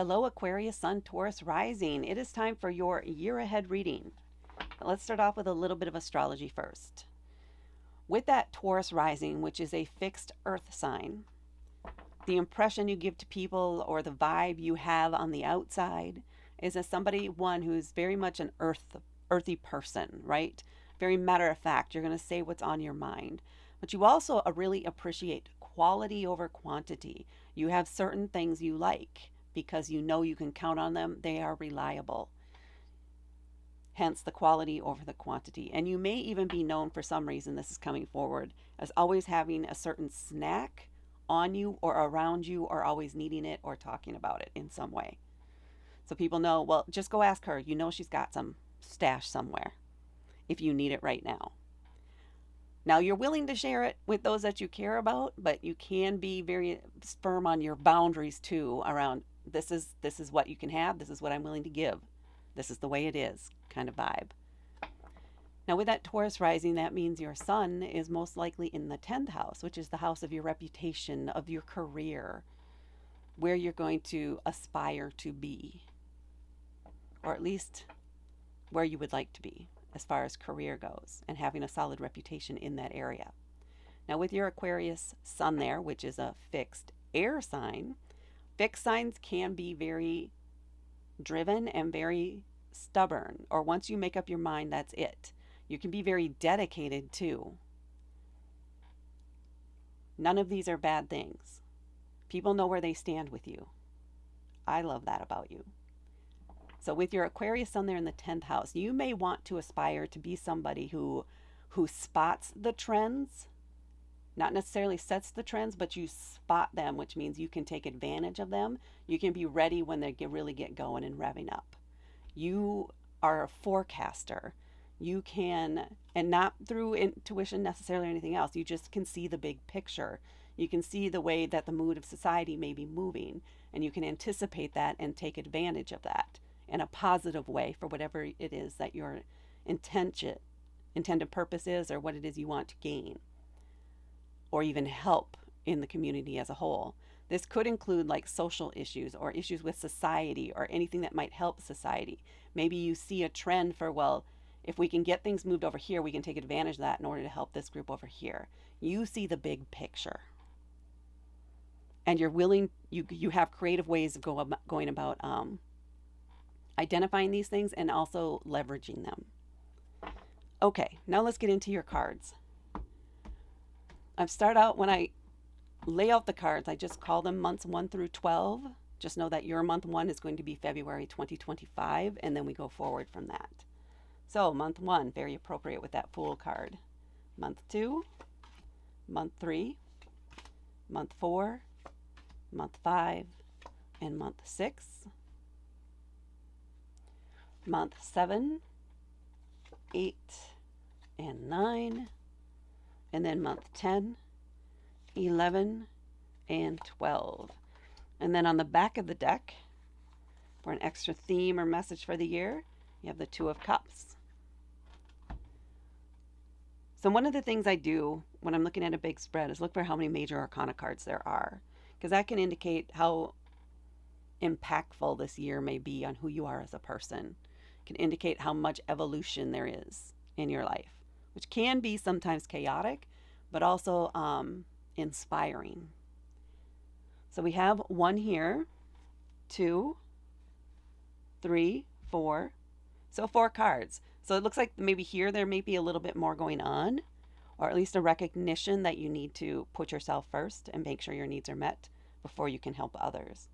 Hello, Aquarius Sun, Taurus Rising. It is time for your year ahead reading. Let's start off with a little bit of astrology first. With that Taurus Rising, which is a fixed earth sign, the impression you give to people or the vibe you have on the outside is as one who's very much an earthy person, right? Very matter of fact. You're going to say what's on your mind. But you also really appreciate quality over quantity. You have certain things you like because you know you can count on them. They are reliable. Hence the quality over the quantity. And you may even be known for some reason, this is coming forward, as always having a certain snack on you or around you, or always needing it or talking about it in some way. So people know, well, just go ask her. You know she's got some stash somewhere if you need it right now. Now, you're willing to share it with those that you care about, but you can be very firm on your boundaries too around this is what you can have, this is what I'm willing to give. This is the way it is kind of vibe. Now, with that Taurus rising, that means your sun is most likely in the 10th house, which is the house of your reputation, of your career, where you're going to aspire to be, or at least where you would like to be as far as career goes, and having a solid reputation in that area. Now, with your Aquarius sun there, which is a fixed air sign, fixed signs can be very driven and very stubborn, or once you make up your mind, that's it. You can be very dedicated too. None of these are bad things. People know where they stand with you. I love that about you. So with your Aquarius sun there in the 10th house, you may want to aspire to be somebody who spots the trends, not necessarily sets the trends, but you spot them, which means you can take advantage of them. You can be ready when they really get going and revving up. You are a forecaster. You can, and not through intuition necessarily or anything else, you just can see the big picture. You can see the way that the mood of society may be moving, and you can anticipate that and take advantage of that in a positive way for whatever it is that your intended purpose is, or what it is you want to gain or even help in the community as a whole. This could include like social issues or issues with society or anything that might help society. Maybe you see a trend for, well, if we can get things moved over here, we can take advantage of that in order to help this group over here. You see the big picture. And you're willing, you have creative ways of going about identifying these things and also leveraging them. Okay, now let's get into your cards. I start out when I lay out the cards, I just call them months 1 through 12. Just know that your month 1 is going to be February 2025, and then we go forward from that. So month 1, very appropriate with that Fool card. Month 2, month 3, month 4, month 5, and month 6. Month 7, 8, and 9. And then month 10, 11, and 12. And then on the back of the deck, for an extra theme or message for the year, you have the Two of Cups. So one of the things I do when I'm looking at a big spread is look for how many major arcana cards there are, because that can indicate how impactful this year may be on who you are as a person. It can indicate how much evolution there is in your life, which can be sometimes chaotic, but also inspiring. So we have 1 here, 2, 3, 4. So 4 cards. So it looks like maybe here there may be a little bit more going on, or at least a recognition that you need to put yourself first and make sure your needs are met before you can help others.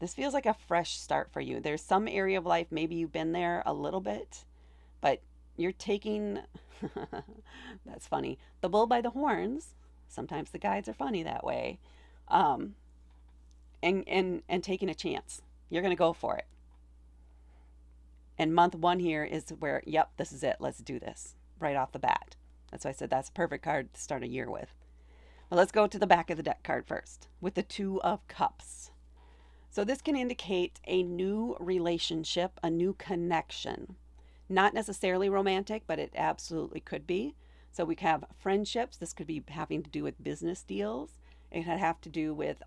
This feels like a fresh start for you. There's some area of life, maybe you've been there a little bit, but you're taking, that's funny, the bull by the horns. Sometimes the guides are funny that way. And taking a chance. You're going to go for it. And month 1 here is where, yep, this is it. Let's do this right off the bat. That's why I said that's a perfect card to start a year with. Well, let's go to the back of the deck card first with the Two of Cups. So this can indicate a new relationship, a new connection. Not necessarily romantic, but it absolutely could be. So we have friendships. This could be having to do with business deals. It could have to do with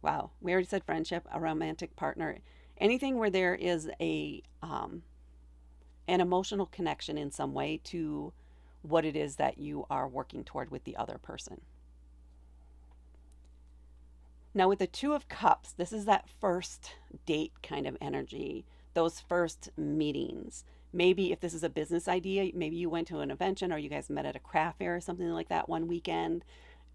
Wow, we already said friendship, a romantic partner, anything where there is a an emotional connection in some way to what it is that you are working toward with the other person. Now, with the Two of Cups, this is that first date kind of energy, those first meetings. Maybe if this is a business idea, maybe you went to an convention or you guys met at a craft fair or something like that one weekend,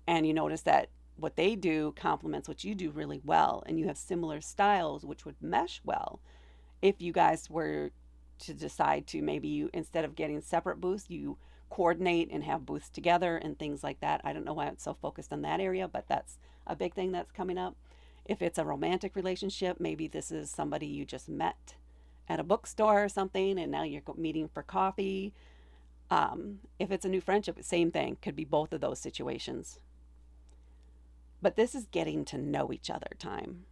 and you notice that what they do complements what you do really well, and you have similar styles which would mesh well if you guys were to decide to maybe you, instead of getting separate booths, you coordinate and have booths together and things like that. I don't know why it's so focused on that area, but that's a big thing that's coming up. If it's a romantic relationship, maybe this is somebody you just met at a bookstore or something and now you're meeting for coffee. If it's a new friendship, same thing, could be both of those situations. But this is getting to know each other time.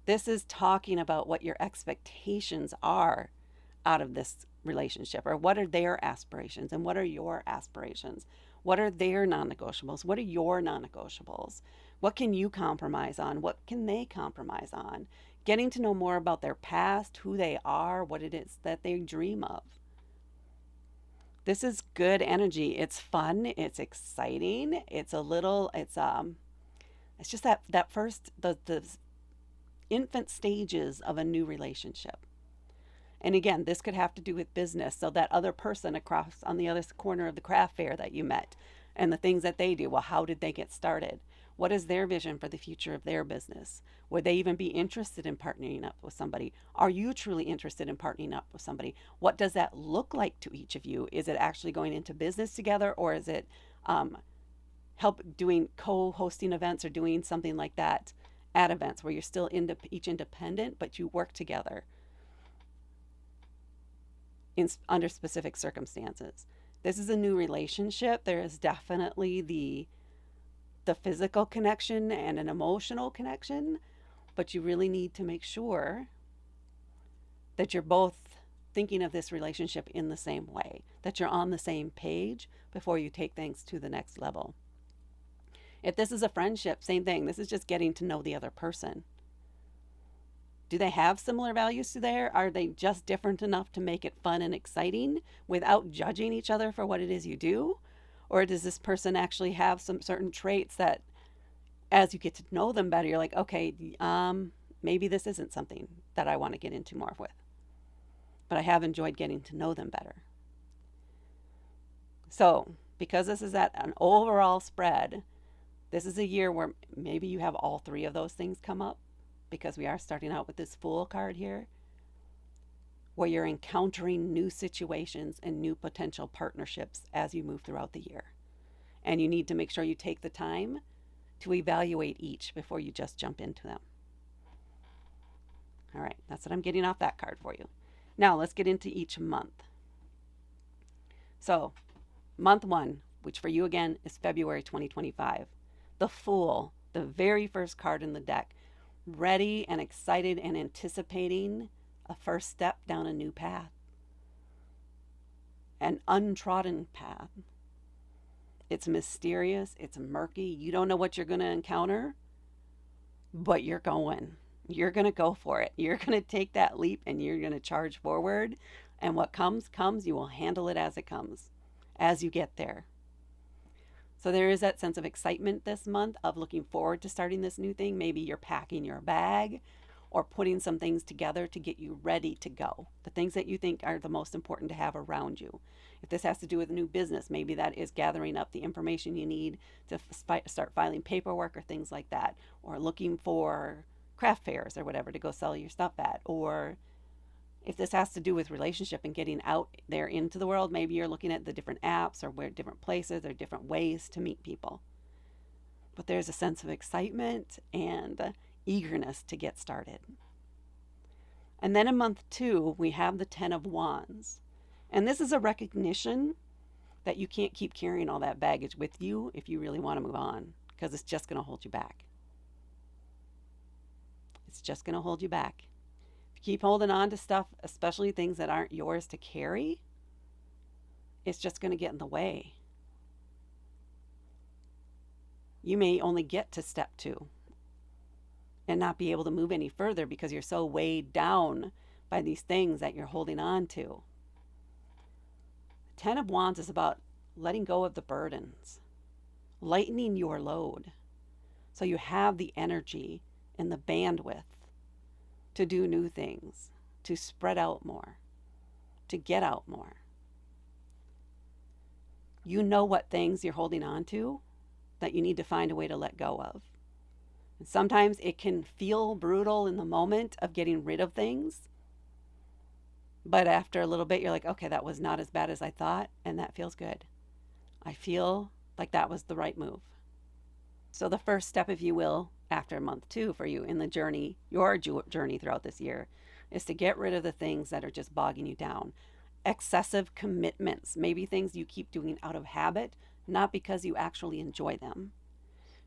This is talking about what your expectations are out of this relationship, or what are their aspirations and what are your aspirations? What are their non negotiables? What are your non negotiables? What can you compromise on? What can they compromise on? Getting to know more about their past, who they are, what it is that they dream of. This is good energy. It's fun, it's exciting, it's a little, it's just that first the infant stages of a new relationship. And again, this could have to do with business. So that other person across on the other corner of the craft fair that you met and the things that they do, well, how did they get started? What is their vision for the future of their business? Would they even be interested in partnering up with somebody? Are you truly interested in partnering up with somebody? What does that look like to each of you? Is it actually going into business together, or is it help doing co-hosting events or doing something like that at events where you're still each independent, but you work together under specific circumstances? This is a new relationship. There is definitely the physical connection and an emotional connection, but you really need to make sure that you're both thinking of this relationship in the same way, that you're on the same page before you take things to the next level. If this is a friendship, same thing. This is just getting to know the other person. Do they have similar values to there? Are they just different enough to make it fun and exciting without judging each other for what it is you do? Or does this person actually have some certain traits that, as you get to know them better, you're like, okay, maybe this isn't something that I want to get into more with. But I have enjoyed getting to know them better. So, because this is at an overall spread, this is a year where maybe you have all three of those things come up, because we are starting out with this Fool card here, where you're encountering new situations and new potential partnerships as you move throughout the year. And you need to make sure you take the time to evaluate each before you just jump into them. All right, that's what I'm getting off that card for you. Now let's get into each month. So, month 1, which for you again is February 2025. The Fool, the very first card in the deck, ready and excited and anticipating a first step down a new path, an untrodden path. It's mysterious, it's murky, you don't know what you're going to encounter, but you're going. You're going to go for it. You're going to take that leap and you're going to charge forward, and what comes, you will handle it as it comes, as you get there. So there is that sense of excitement this month of looking forward to starting this new thing. Maybe you're packing your bag or putting some things together to get you ready to go. The things that you think are the most important to have around you. If this has to do with a new business, maybe that is gathering up the information you need to start filing paperwork or things like that, or looking for craft fairs or whatever to go sell your stuff at. Or if this has to do with relationship and getting out there into the world, maybe you're looking at the different apps or where different places or different ways to meet people. But there's a sense of excitement and eagerness to get started. And then in month 2, we have the 10 of Wands. And this is a recognition that you can't keep carrying all that baggage with you if you really want to move on, because it's just going to hold you back. It's just going to hold you back. Keep holding on to stuff, especially things that aren't yours to carry, it's just going to get in the way. You may only get to step 2. and not be able to move any further because you're so weighed down by these things that you're holding on to. Ten of Wands is about letting go of the burdens, lightening your load so you have the energy and the bandwidth to do new things, to spread out more, to get out more. You know what things you're holding on to that you need to find a way to let go of. And sometimes it can feel brutal in the moment of getting rid of things. But after a little bit, you're like, okay, that was not as bad as I thought, and that feels good. I feel like that was the right move. So the first step, if you will, after month 2 for you in the journey, your journey throughout this year, is to get rid of the things that are just bogging you down. Excessive commitments, maybe things you keep doing out of habit, not because you actually enjoy them.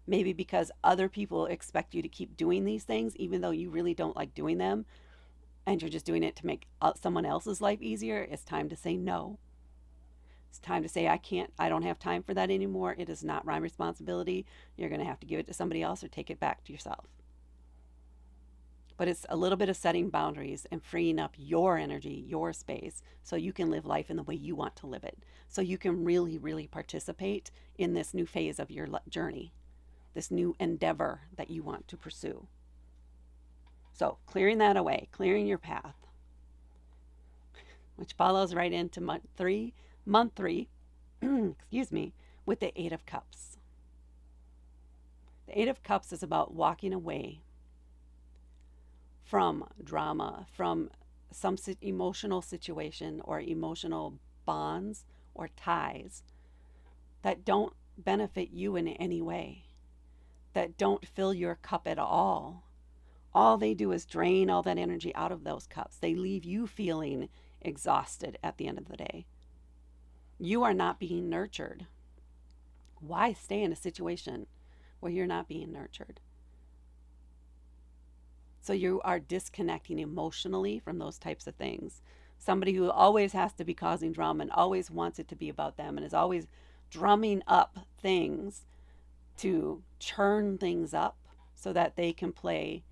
Maybe because other people expect you to keep doing these things, even though you really don't like doing them, and you're just doing it to make someone else's life easier. It's time to say no. It's time to say, I don't have time for that anymore. It is not my responsibility. You're going to have to give it to somebody else or take it back to yourself. But it's a little bit of setting boundaries and freeing up your energy, your space, so you can live life in the way you want to live it. So you can really, really participate in this new phase of your journey, this new endeavor that you want to pursue. So clearing that away, clearing your path, which follows right into month three, excuse me, with the 8 of Cups. The 8 of Cups is about walking away from drama, from some emotional situation or emotional bonds or ties that don't benefit you in any way, that don't fill your cup at all. All they do is drain all that energy out of those cups. They leave you feeling exhausted at the end of the day. You are not being nurtured. Why stay in a situation where you're not being nurtured? So you are disconnecting emotionally from those types of things. Somebody who always has to be causing drama and always wants it to be about them and is always drumming up things to churn things up so that they can play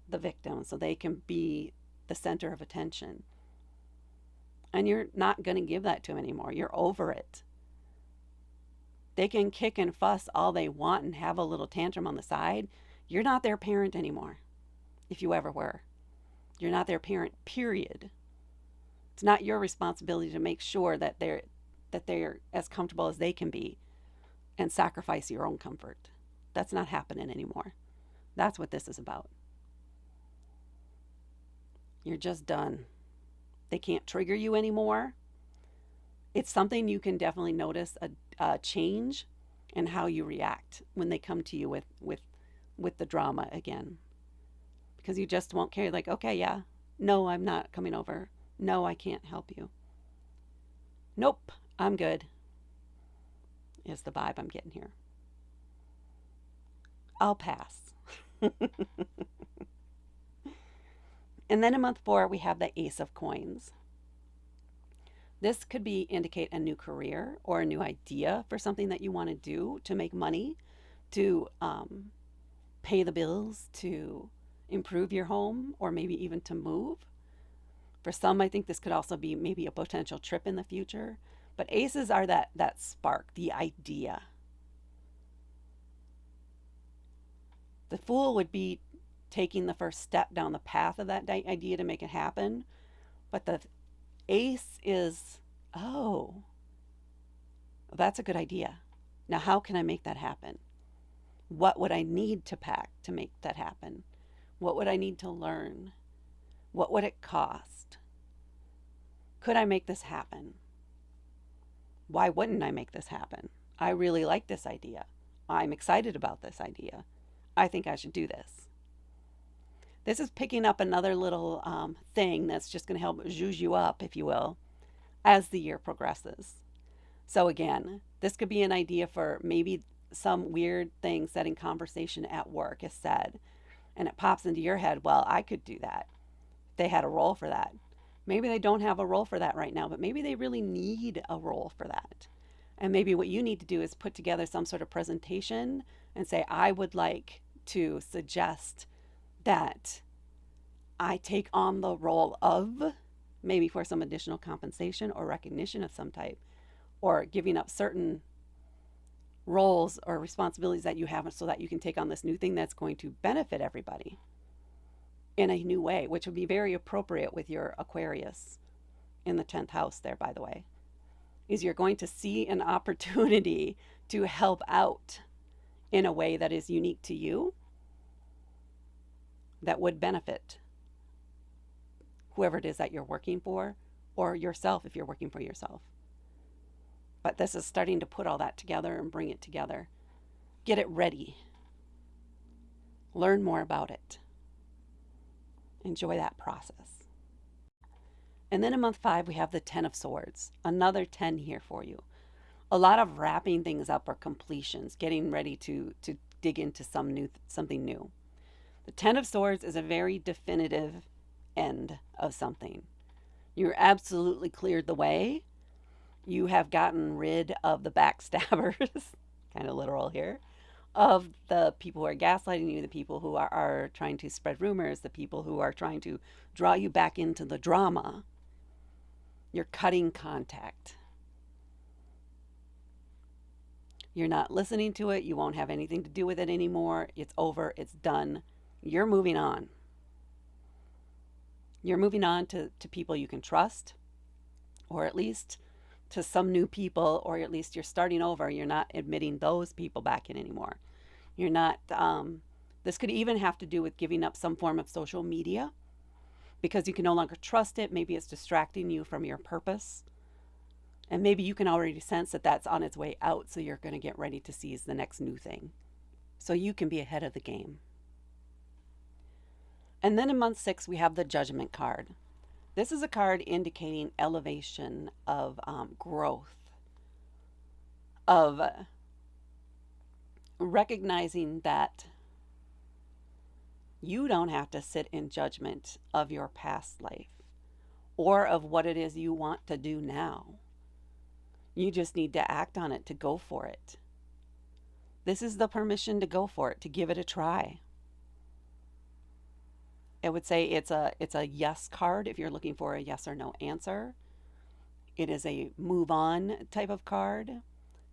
the victim, so they can be the center of attention. And you're not going to give that to them anymore. You're over it. They can kick and fuss all they want and have a little tantrum on the side. You're not their parent anymore, if you ever were. You're not their parent, period. It's not your responsibility to make sure that they're as comfortable as they can be and sacrifice your own comfort. That's not happening anymore. That's what this is about. You're just done. They can't trigger you anymore. It's something you can definitely notice a change in how you react when they come to you with the drama again. Because you just won't care. Like, okay, yeah, no, I'm not coming over. No, I can't help you. Nope, I'm good, is the vibe I'm getting here. I'll pass. And then in month 4, we have the Ace of Coins. This could indicate a new career or a new idea for something that you want to do to make money, to pay the bills, to improve your home, or maybe even to move. For some, I think this could also be maybe a potential trip in the future. But aces are that spark, the idea. The Fool would be taking the first step down the path of that idea to make it happen. But the Ace is, oh, that's a good idea. Now, how can I make that happen? What would I need to pack to make that happen? What would I need to learn? What would it cost? Could I make this happen? Why wouldn't I make this happen? I really like this idea. I'm excited about this idea. I think I should do this. This is picking up another little thing that's just going to help zhuzh you up, if you will, as the year progresses. So again, this could be an idea for maybe some weird thing said in conversation at work is said, and it pops into your head, well, I could do that. They had a role for that. Maybe they don't have a role for that right now, but maybe they really need a role for that. And maybe what you need to do is put together some sort of presentation and say, I would like to suggest that I take on the role of, maybe for some additional compensation or recognition of some type, or giving up certain roles or responsibilities that you have so that you can take on this new thing that's going to benefit everybody in a new way, which would be very appropriate with your Aquarius in the 10th house there, by the way, is you're going to see an opportunity to help out in a way that is unique to you, that would benefit whoever it is that you're working for, or yourself if you're working for yourself. But this is starting to put all that together and bring it together. Get it ready. Learn more about it. Enjoy that process. And then in month 5, we have the 10 of Swords. Another 10 here for you. A lot of wrapping things up or completions, getting ready to dig into something new. The 10 of Swords is a very definitive end of something. You're absolutely cleared the way. You have gotten rid of the backstabbers, kind of literal here, of the people who are gaslighting you, the people who are trying to spread rumors, the people who are trying to draw you back into the drama. You're cutting contact. You're not listening to it. You won't have anything to do with it anymore. It's over. It's done. You're moving on. You're moving on to people you can trust, or at least to some new people, or at least you're starting over. You're not admitting those people back in anymore. You're not, this could even have to do with giving up some form of social media because you can no longer trust it. Maybe it's distracting you from your purpose. And maybe you can already sense that that's on its way out, so you're going to get ready to seize the next new thing. So you can be ahead of the game. And then in month 6, we have the Judgment card. This is a card indicating elevation of growth, of recognizing that you don't have to sit in judgment of your past life or of what it is you want to do now. You just need to act on it, to go for it. This is the permission to go for it, to give it a try. I would say it's a yes card if you're looking for a yes or no answer. It is a move on type of card.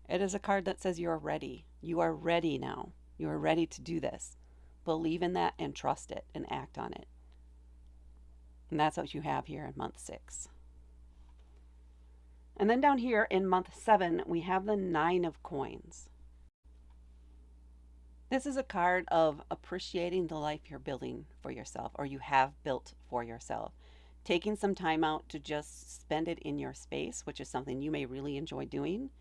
It is a card that says you're ready. You are ready now. You are ready to do this. Believe in that and trust it and act on it. And that's what you have here in month 6. And then down here in month 7, we have the 9 of Coins. This is a card of appreciating the life you're building for yourself, or you have built for yourself. Taking some time out to just spend it in your space, which is something you may really enjoy doing.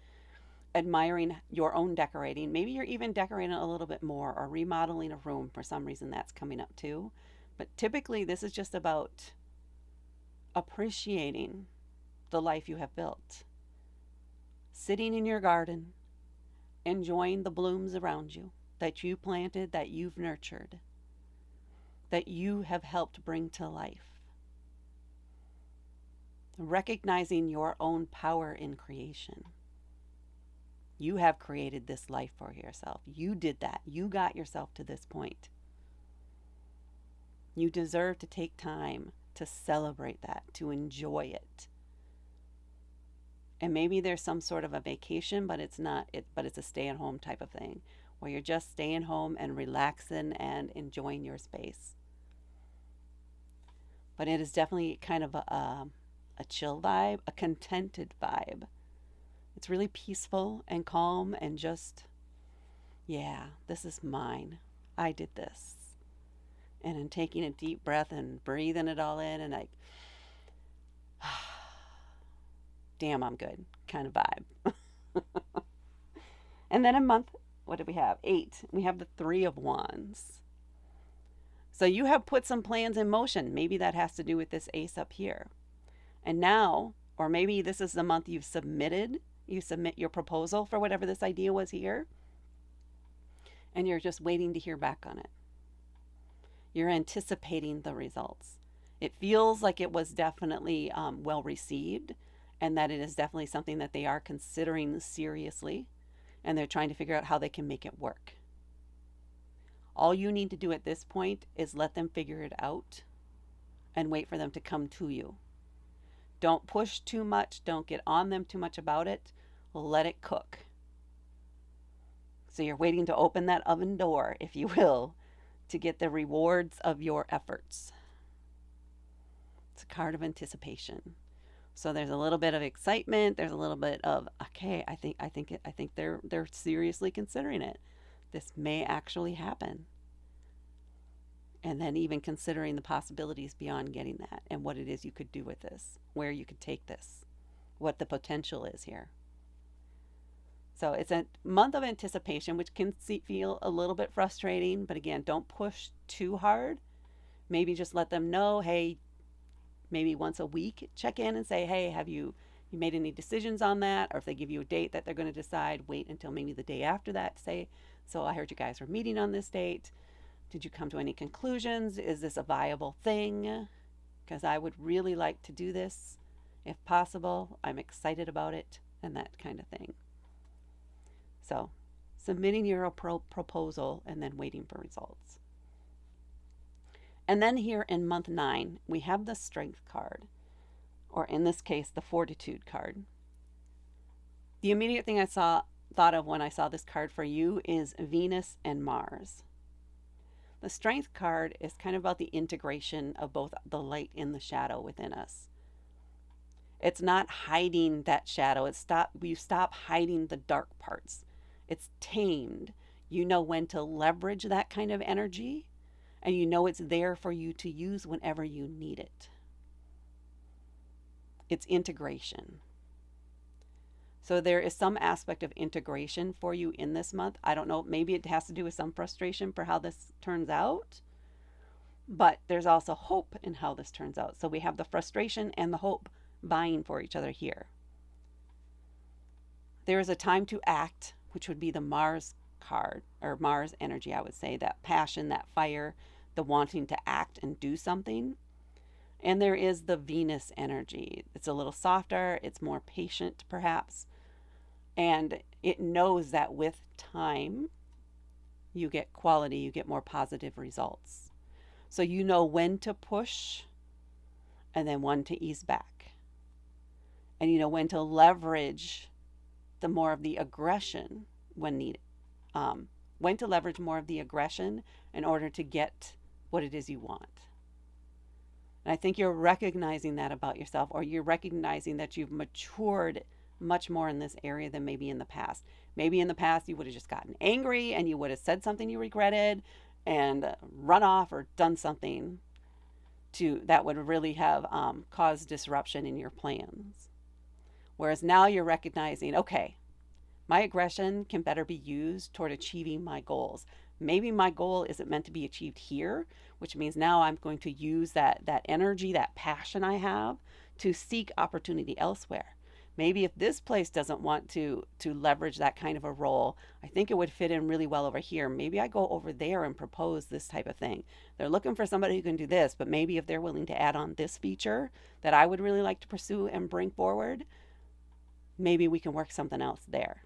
Admiring your own decorating. Maybe you're even decorating a little bit more or remodeling a room. For some reason that's coming up too. But typically this is just about appreciating the life you have built. Sitting in your garden, enjoying the blooms around you that you planted, that you've nurtured, that you have helped bring to life. Recognizing your own power in creation. You have created this life for yourself. You did that. You got yourself to this point. You deserve to take time to celebrate that, to enjoy it. And maybe there's some sort of a vacation, but it's not it, but it's a stay-at-home type of thing, where you're just staying home and relaxing and enjoying your space. But it is definitely kind of a chill vibe, a contented vibe. It's really peaceful and calm and just, yeah, this is mine. I did this. And in taking a deep breath and breathing it all in and like, damn, I'm good kind of vibe. And then a month, what did we have? 8. We have the 3 of Wands. So you have put some plans in motion. Maybe that has to do with this ace up here. And now, or maybe this is the month you submit your proposal for whatever this idea was here, and you're just waiting to hear back on it. You're anticipating the results. It feels like it was definitely well received, and that it is definitely something that they are considering seriously, and they're trying to figure out how they can make it work. All you need to do at this point is let them figure it out and wait for them to come to you. Don't push too much. Don't get on them too much about it. Let it cook. So you're waiting to open that oven door, if you will, to get the rewards of your efforts. It's a card of anticipation. So there's a little bit of excitement. There's a little bit of, okay, I think they're seriously considering it. This may actually happen. And then even considering the possibilities beyond getting that and what it is you could do with this, where you could take this, what the potential is here. So it's a month of anticipation, which can feel a little bit frustrating. But again, don't push too hard. Maybe just let them know, hey, maybe once a week, check in and say, hey, have you made any decisions on that? Or if they give you a date that they're going to decide, wait until maybe the day after that to say, so I heard you guys were meeting on this date. Did you come to any conclusions? Is this a viable thing? Because I would really like to do this if possible. I'm excited about it and that kind of thing. So submitting your proposal and then waiting for results. And then here in month 9, we have the Strength card, or in this case, the Fortitude card. The immediate thing I thought of when I saw this card for you is Venus and Mars. The Strength card is kind of about the integration of both the light and the shadow within us. It's not hiding that shadow. You stop hiding the dark parts. It's tamed. You know when to leverage that kind of energy, and you know it's there for you to use whenever you need it. It's integration. So there is some aspect of integration for you in this month. I don't know, maybe it has to do with some frustration for how this turns out, but there's also hope in how this turns out. So we have the frustration and the hope vying for each other here. There is a time to act, which would be the Mars card, or Mars energy, I would say, that passion, that fire, the wanting to act and do something. And there is the Venus energy. It's a little softer, it's more patient perhaps, and it knows that with time you get quality, you get more positive results. So you know when to push and then when to ease back. And you know when to leverage the more of the aggression when needed. When to leverage more of the aggression in order to get what it is you want. And I think you're recognizing that about yourself, or you're recognizing that you've matured much more in this area than maybe in the past. Maybe in the past you would have just gotten angry and you would have said something you regretted and run off or done something that would really have caused disruption in your plans. Whereas now you're recognizing, okay, my aggression can better be used toward achieving my goals. Maybe my goal isn't meant to be achieved here, which means now I'm going to use that energy, that passion I have to seek opportunity elsewhere. Maybe if this place doesn't want to leverage that kind of a role, I think it would fit in really well over here. Maybe I go over there and propose this type of thing. They're looking for somebody who can do this, but maybe if they're willing to add on this feature that I would really like to pursue and bring forward, maybe we can work something else there.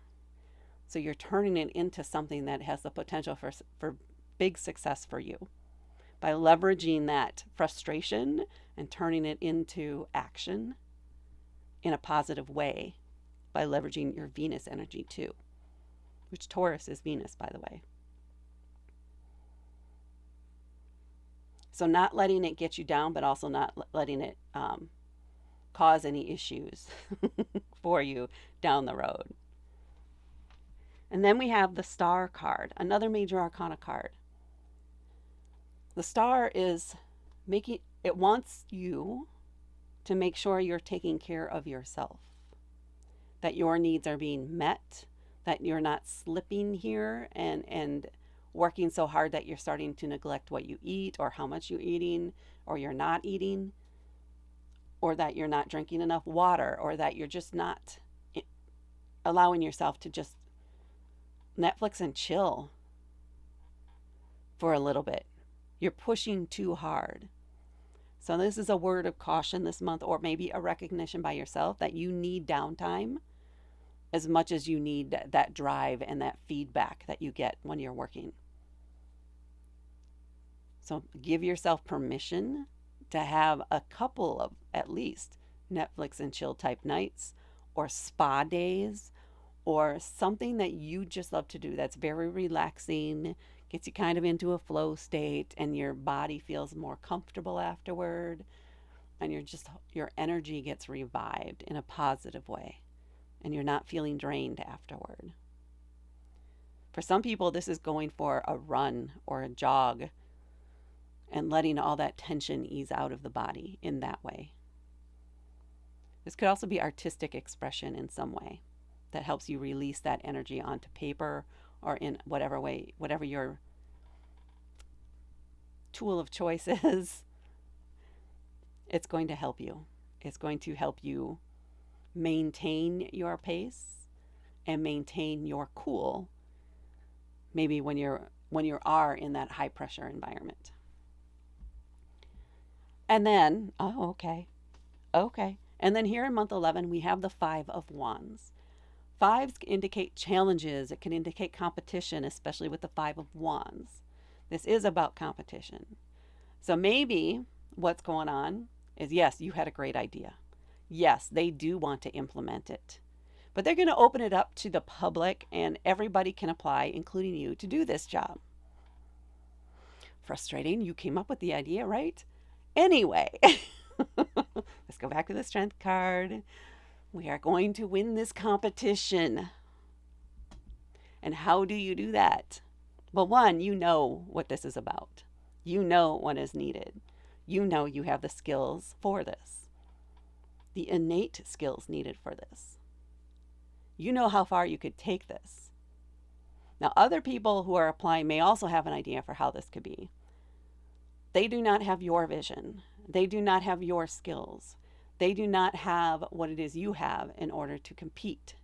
So you're turning it into something that has the potential for big success for you by leveraging that frustration and turning it into action in a positive way by leveraging your Venus energy too, which Taurus is Venus, by the way. So not letting it get you down, but also not letting it cause any issues for you down the road. And then we have the Star card, another major arcana card. The Star is it wants you to make sure you're taking care of yourself, that your needs are being met, that you're not slipping here and working so hard that you're starting to neglect what you eat or how much you're eating, or you're not eating, or that you're not drinking enough water, or that you're just not allowing yourself to just Netflix and chill for a little bit. You're pushing too hard. So this is a word of caution this month, or maybe a recognition by yourself that you need downtime as much as you need that drive and that feedback that you get when you're working. So give yourself permission to have a couple of at least Netflix and chill type nights or spa days or something that you just love to do that's very relaxing, gets you kind of into a flow state and your body feels more comfortable afterward and your energy gets revived in a positive way and you're not feeling drained afterward. For some people, this is going for a run or a jog and letting all that tension ease out of the body in that way. This could also be artistic expression in some way that helps you release that energy onto paper or in whatever way, whatever your tool of choice is. It's going to help you. It's going to help you maintain your pace and maintain your cool, maybe when you are in that high pressure environment. And then, okay. And then here in month 11, we have the 5 of Wands. Fives indicate challenges. It can indicate competition, especially with the 5 of Wands. This is about competition. So maybe what's going on is, yes, you had a great idea. Yes, they do want to implement it. But they're going to open it up to the public and everybody can apply, including you, to do this job. Frustrating. You came up with the idea, right? Anyway, let's go back to the Strength card. We are going to win this competition. And how do you do that? Well, one, you know what this is about. You know what is needed. You know you have the skills for this, the innate skills needed for this. You know how far you could take this. Now, other people who are applying may also have an idea for how this could be. They do not have your vision. They do not have your skills. They do not have what it is you have in order to compete.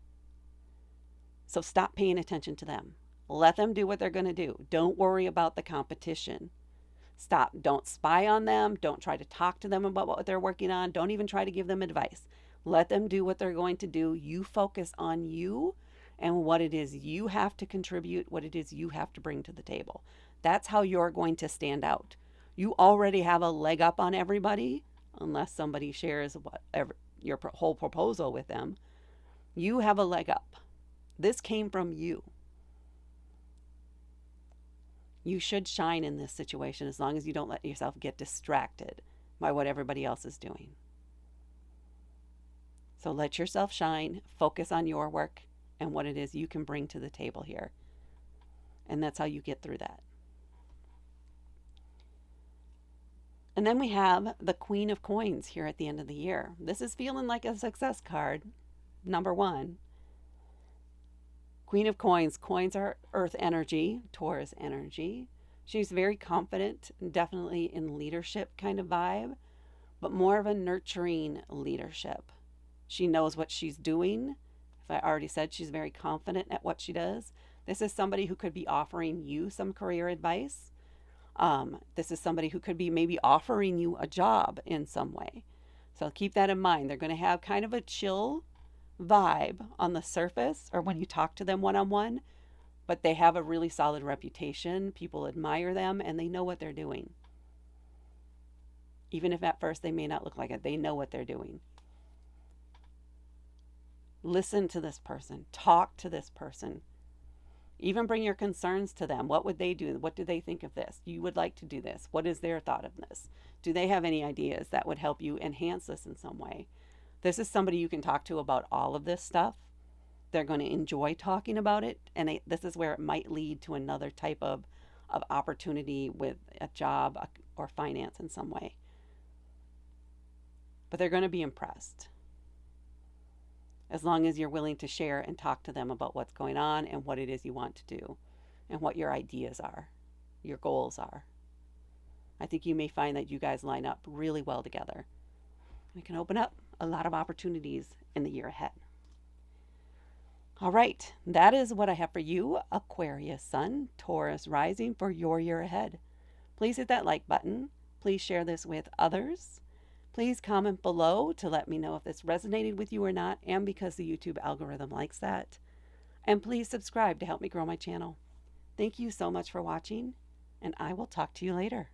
So stop paying attention to them. Let them do what they're going to do. Don't worry about the competition. Stop. Don't spy on them. Don't try to talk to them about what they're working on. Don't even try to give them advice. Let them do what they're going to do. You focus on you and what it is you have to contribute, what it is you have to bring to the table. That's how you're going to stand out. You already have a leg up on everybody, unless somebody shares your whole proposal with them. You have a leg up. This came from you. You should shine in this situation as long as you don't let yourself get distracted by what everybody else is doing. So let yourself shine, focus on your work and what it is you can bring to the table here. And that's how you get through that. And then we have the Queen of Coins here at the end of the year. This is feeling like a success card, number 1. Queen of Coins. Coins are earth energy, Taurus energy. She's very confident, definitely in leadership kind of vibe, but more of a nurturing leadership. She knows what she's doing. If I already said she's very confident at what she does. This is somebody who could be offering you some career advice. This is somebody who could be maybe offering you a job in some way. So keep that in mind. They're going to have kind of a chill vibe on the surface or when you talk to them one-on-one, but they have a really solid reputation. People admire them and they know what they're doing. Even if at first they may not look like it, they know what they're doing. Listen to this person. Talk to this person. Even bring your concerns to them. What would they do? What do they think of this? You would like to do this. What is their thought of this? Do they have any ideas that would help you enhance this in some way? This is somebody you can talk to about all of this stuff. They're going to enjoy talking about it. And this is where it might lead to another type of opportunity with a job or finance in some way. But they're going to be impressed. As long as you're willing to share and talk to them about what's going on and what it is you want to do and what your ideas are, your goals are. I think you may find that you guys line up really well together. It can open up a lot of opportunities in the year ahead. All right, that is what I have for you, Aquarius Sun, Taurus Rising, for your year ahead. Please hit that like button. Please share this with others. Please comment below to let me know if this resonated with you or not, and because the YouTube algorithm likes that. And please subscribe to help me grow my channel. Thank you so much for watching, and I will talk to you later.